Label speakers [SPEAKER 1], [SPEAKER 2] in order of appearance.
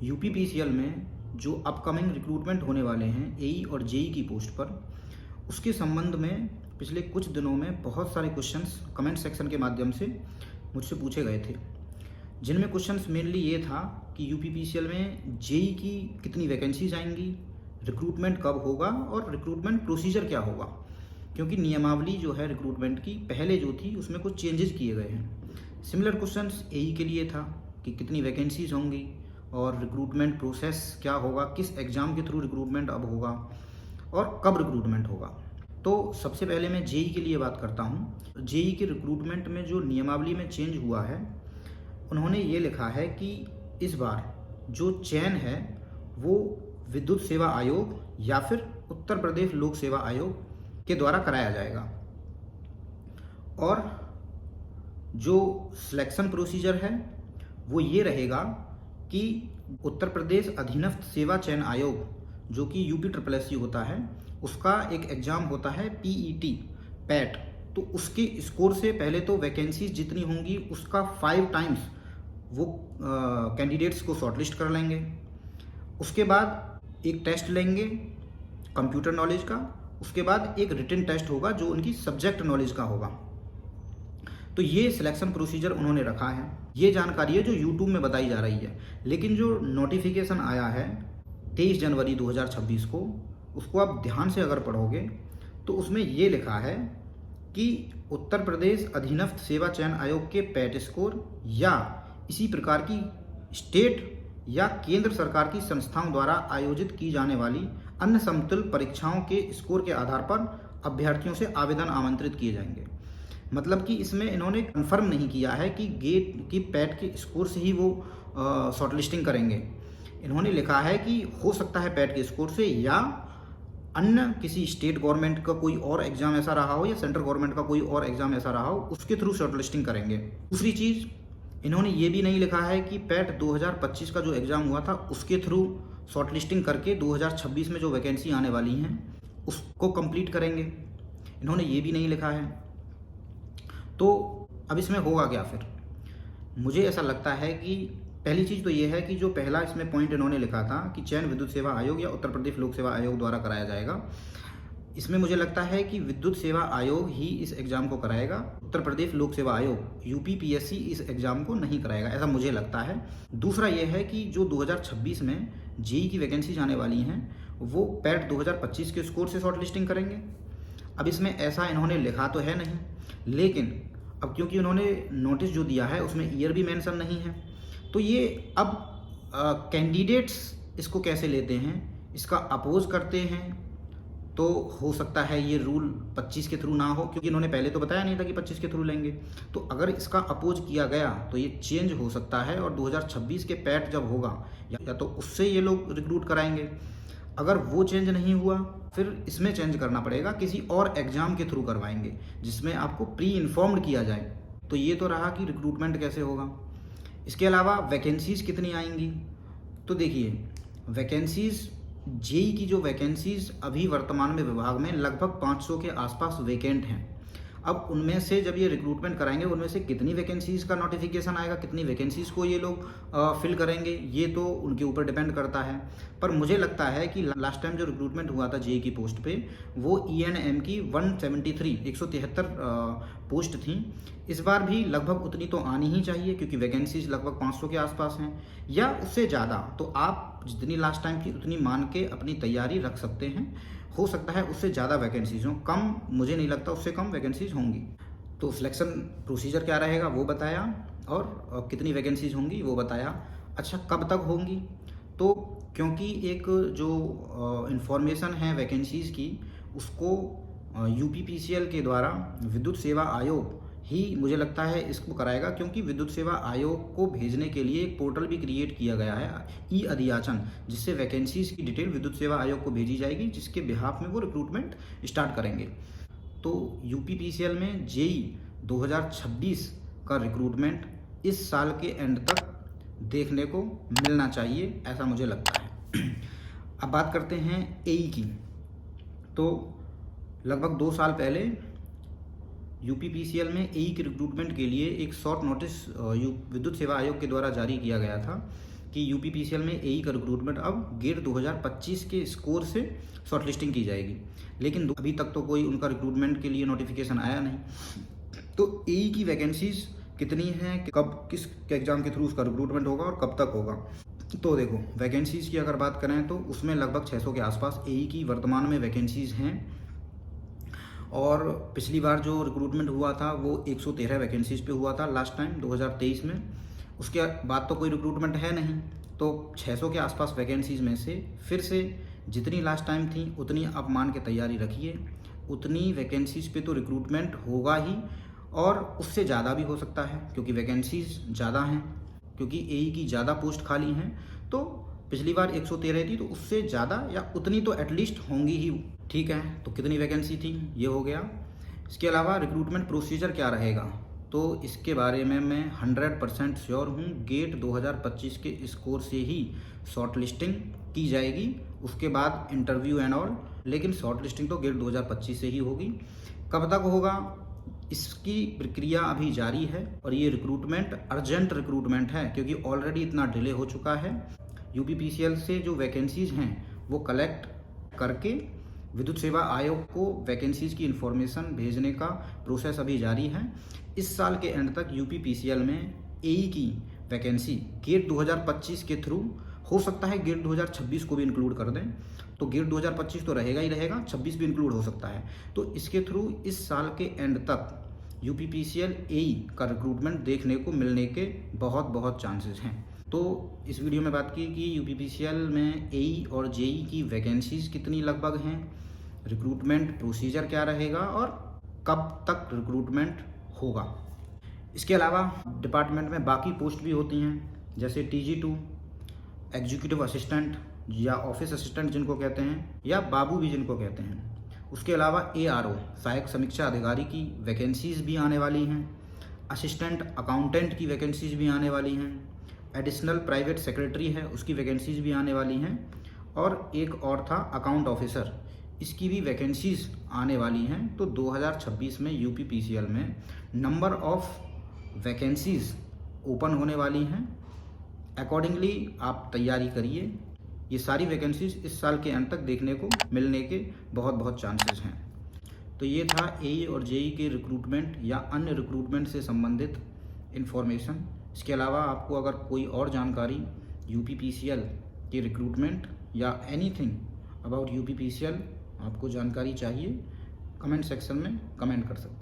[SPEAKER 1] UPPCL में जो upcoming recruitment होने वाले हैं एई और जेई की पोस्ट पर, उसके संबंध में पिछले कुछ दिनों में बहुत सारे क्वेश्चंस कमेंट सेक्शन के माध्यम से मुझसे पूछे गए थे, जिनमें क्वेश्चंस मेनली ये था कि यूपीपीसीएल में जेई की कितनी वैकेंसीज आएंगी, रिक्रूटमेंट कब होगा और रिक्रूटमेंट प्रोसीजर क्या होगा, क्योंकि नियमावली जो है रिक्रूटमेंट की पहले जो थी उसमें कुछ चेंजेस किए गए हैं। सिमिलर क्वेश्चंस एई के लिए था कि कितनी वैकेंसीज होंगी और रिक्रूटमेंट प्रोसेस क्या होगा, किस एग्ज़ाम के थ्रू रिक्रूटमेंट अब होगा और कब रिक्रूटमेंट होगा। तो सबसे पहले मैं जेई के लिए बात करता हूँ। जेई के रिक्रूटमेंट में जो नियमावली में चेंज हुआ है, उन्होंने ये लिखा है कि इस बार जो चयन है वो विद्युत सेवा आयोग या फिर उत्तर प्रदेश लोक सेवा आयोग के द्वारा कराया जाएगा और जो सिलेक्शन प्रोसीजर है वो ये रहेगा कि उत्तर प्रदेश अधीनस्थ सेवा चयन आयोग जो कि यूपीएससी होता है, उसका एक एग्ज़ाम होता है पीईटी पैट। तो उसके स्कोर से पहले तो वैकेंसीज जितनी होंगी उसका 5 टाइम्स वो कैंडिडेट्स को शॉर्टलिस्ट कर लेंगे। उसके बाद एक टेस्ट लेंगे कंप्यूटर नॉलेज का, उसके बाद एक रिटन टेस्ट होगा जो उनकी सब्जेक्ट नॉलेज का होगा। तो ये सिलेक्शन प्रोसीजर उन्होंने रखा है। ये जानकारी है जो यूट्यूब में बताई जा रही है, लेकिन जो नोटिफिकेशन आया है 23 जनवरी 2026 को, उसको आप ध्यान से अगर पढ़ोगे तो उसमें ये लिखा है कि उत्तर प्रदेश अधीनस्थ सेवा चयन आयोग के पैट स्कोर या इसी प्रकार की स्टेट या केंद्र सरकार की संस्थाओं द्वारा आयोजित की जाने वाली अन्य समतुल्य परीक्षाओं के स्कोर के आधार पर अभ्यर्थियों से आवेदन आमंत्रित किए जाएंगे। मतलब कि इसमें इन्होंने कंफर्म नहीं किया है कि गेट की पैट के स्कोर से ही वो शॉर्टलिस्टिंग करेंगे। इन्होंने लिखा है कि हो सकता है पैट के स्कोर से या अन्य किसी स्टेट गवर्नमेंट का कोई और एग्जाम ऐसा रहा हो या सेंट्रल गवर्नमेंट का कोई और एग्जाम ऐसा रहा हो, उसके थ्रू शॉर्टलिस्टिंग करेंगे। दूसरी चीज़, इन्होंने ये भी नहीं लिखा है कि पैट 2025 का जो एग्ज़ाम हुआ था उसके थ्रू शॉर्टलिस्टिंग करके 2026 में जो वैकेंसी आने वाली हैं उसको कंप्लीट करेंगे। इन्होंने ये भी नहीं लिखा है। तो अब इसमें होगा क्या फिर? मुझे ऐसा लगता है कि पहली चीज़ तो ये है कि जो पहला इसमें पॉइंट इन्होंने लिखा था कि चयन विद्युत सेवा आयोग या उत्तर प्रदेश लोक सेवा आयोग द्वारा कराया जाएगा, इसमें मुझे लगता है कि विद्युत सेवा आयोग ही इस एग्ज़ाम को कराएगा। उत्तर प्रदेश लोक सेवा आयोग यूपीपीएससी इस एग्ज़ाम को नहीं कराएगा, ऐसा मुझे लगता है। दूसरा ये है कि जो 2026 में जेई की वैकेंसी आने वाली हैं वो पैट 2025 के स्कोर से शॉर्टलिस्टिंग करेंगे। अब इसमें ऐसा इन्होंने लिखा तो है नहीं, लेकिन अब क्योंकि उन्होंने नोटिस जो दिया है उसमें ईयर भी मेंशन नहीं है, तो ये अब कैंडिडेट्स इसको कैसे लेते हैं, इसका अपोज करते हैं। तो हो सकता है ये रूल 25 के थ्रू ना हो, क्योंकि इन्होंने पहले तो बताया नहीं था कि 25 के थ्रू लेंगे। तो अगर इसका अपोज किया गया तो ये चेंज हो सकता है और 2026 के पैट जब होगा या तो उससे ये लोग रिक्रूट कराएंगे। अगर वो चेंज नहीं हुआ फिर इसमें चेंज करना पड़ेगा, किसी और एग्ज़ाम के थ्रू करवाएंगे जिसमें आपको प्री इन्फॉर्म्ड किया जाए। तो ये तो रहा कि रिक्रूटमेंट कैसे होगा। इसके अलावा वैकेंसीज़ कितनी आएंगी, तो देखिए वैकेंसीज़ जेई की जो वैकेंसीज़ अभी वर्तमान में विभाग में लगभग 500 के आसपास वेकेंट हैं। अब उनमें से जब ये रिक्रूटमेंट कराएंगे उनमें से कितनी वैकेंसीज़ का नोटिफिकेशन आएगा, कितनी वैकेंसीज़ को ये लोग फिल करेंगे, ये तो उनके ऊपर डिपेंड करता है। पर मुझे लगता है कि लास्ट टाइम जो रिक्रूटमेंट हुआ था जेई की पोस्ट पे वो ईएनएम की 173 पोस्ट थी। इस बार भी लगभग उतनी तो आनी ही चाहिए, क्योंकि वैकेंसीज लगभग 500 के आसपास हैं या उससे ज़्यादा। तो आप जितनी लास्ट टाइम की उतनी मान के अपनी तैयारी रख सकते हैं। हो सकता है उससे ज़्यादा वैकेंसीज हों, कम मुझे नहीं लगता उससे कम वैकेंसीज होंगी। तो सिलेक्शन प्रोसीजर क्या रहेगा वो बताया और कितनी वैकेंसीज होंगी वो बताया। अच्छा, कब तक होंगी? तो क्योंकि एक जो इन्फॉर्मेशन है वैकेंसीज़ की उसको यूपीपीसीएल के द्वारा विद्युत सेवा आयोग ही मुझे लगता है इसको कराएगा, क्योंकि विद्युत सेवा आयोग को भेजने के लिए एक पोर्टल भी क्रिएट किया गया है ई अधियाचन, जिससे वैकेंसीज़ की डिटेल विद्युत सेवा आयोग को भेजी जाएगी, जिसके बिहाफ में वो रिक्रूटमेंट स्टार्ट करेंगे। तो यूपीपीसीएल में जेई 2026 का रिक्रूटमेंट इस साल के एंड तक देखने को मिलना चाहिए, ऐसा मुझे लगता है। अब बात करते हैं एई की। तो लगभग 2 साल पहले यूपीपीसीएल में एई के रिक्रूटमेंट के लिए एक शॉर्ट नोटिस विद्युत सेवा आयोग के द्वारा जारी किया गया था कि यूपीपीसीएल में एई का रिक्रूटमेंट अब गेट 2025 के स्कोर से शॉर्टलिस्टिंग की जाएगी, लेकिन अभी तक तो कोई उनका रिक्रूटमेंट के लिए नोटिफिकेशन आया नहीं। तो एई की वैकेंसीज कितनी हैं, कब किस एग्ज़ाम के थ्रू उसका रिक्रूटमेंट होगा और कब तक होगा। तो देखो, वैकेंसीज़ की अगर बात करें तो उसमें लगभग 600 के आसपास एई की वर्तमान में वैकेंसीज़ हैं, और पिछली बार जो रिक्रूटमेंट हुआ था वो 113 वैकेंसीज़ पे हुआ था लास्ट टाइम 2023 में। उसके बाद तो कोई रिक्रूटमेंट है नहीं, तो 600 के आसपास वैकेंसीज़ में से फिर से जितनी लास्ट टाइम थी उतनी आप मान के तैयारी रखिए, उतनी वैकेंसीज़ पे तो रिक्रूटमेंट होगा ही, और उससे ज़्यादा भी हो सकता है क्योंकि वैकेंसीज़ ज़्यादा हैं, क्योंकि एई की ज़्यादा पोस्ट खाली हैं। तो पिछली बार 113 थी, तो उससे ज़्यादा या उतनी तो एटलीस्ट होंगी ही। ठीक है, तो कितनी वैकेंसी थी ये हो गया। इसके अलावा रिक्रूटमेंट प्रोसीजर क्या रहेगा, तो इसके बारे में मैं 100% श्योर हूँ, गेट 2025 के स्कोर से ही शॉर्ट लिस्टिंग की जाएगी, उसके बाद इंटरव्यू एंड ऑल, लेकिन शॉर्ट लिस्टिंग तो गेट 2025 से ही होगी। कब तक होगा इसकी प्रक्रिया अभी जारी है, और ये रिक्रूटमेंट अर्जेंट रिक्रूटमेंट है क्योंकि ऑलरेडी इतना डिले हो चुका है। यूपीपीसीएल से जो वैकेंसीज़ हैं वो कलेक्ट करके विद्युत सेवा आयोग को वैकेंसीज़ की इन्फॉर्मेशन भेजने का प्रोसेस अभी जारी है। इस साल के एंड तक यूपीपीसीएल में एई की वैकेंसी गेट 2025 के थ्रू, हो सकता है गेट 2026 को भी इंक्लूड कर दें, तो गेट 2025 तो रहेगा ही रहेगा, 26 भी इंक्लूड हो सकता है। तो इसके थ्रू इस साल के एंड तक यूपीपीसीएल एई का रिक्रूटमेंट देखने को मिलने के बहुत चांसेस हैं। तो इस वीडियो में बात की कि यूपीपीसीएल में एई और जेई की वैकेंसीज़ कितनी लगभग हैं, रिक्रूटमेंट प्रोसीजर क्या रहेगा और कब तक रिक्रूटमेंट होगा। इसके अलावा डिपार्टमेंट में बाकी पोस्ट भी होती हैं, जैसे TG2, एग्जीक्यूटिव असिस्टेंट या ऑफिस असिस्टेंट जिनको कहते हैं, या बाबू भी जिनको कहते हैं। उसके अलावा ARO सहायक समीक्षा अधिकारी की वैकेंसीज़ भी आने वाली हैं, असिस्टेंट अकाउंटेंट की वैकेंसीज़ भी आने वाली हैं, एडिशनल प्राइवेट सेक्रेटरी है उसकी वैकेंसीज़ भी आने वाली हैं, और एक और था अकाउंट ऑफिसर, इसकी भी वैकेंसीज़ आने वाली हैं। तो 2026 में यूपीपीसीएल में नंबर ऑफ वैकेंसीज़ ओपन होने वाली हैं। अकॉर्डिंगली आप तैयारी करिए। ये सारी वैकेंसीज़ इस साल के अंत तक देखने को मिलने के बहुत चांसेस हैं। तो ये था एई और जेई के रिक्रूटमेंट या अन्य रिक्रूटमेंट से संबंधित इन्फॉर्मेशन। इसके अलावा आपको अगर कोई और जानकारी यूपीपीसीएल के रिक्रूटमेंट या एनीथिंग अबाउट यूपीपीसीएल आपको जानकारी चाहिए, कमेंट सेक्शन में कमेंट कर सकते हैं।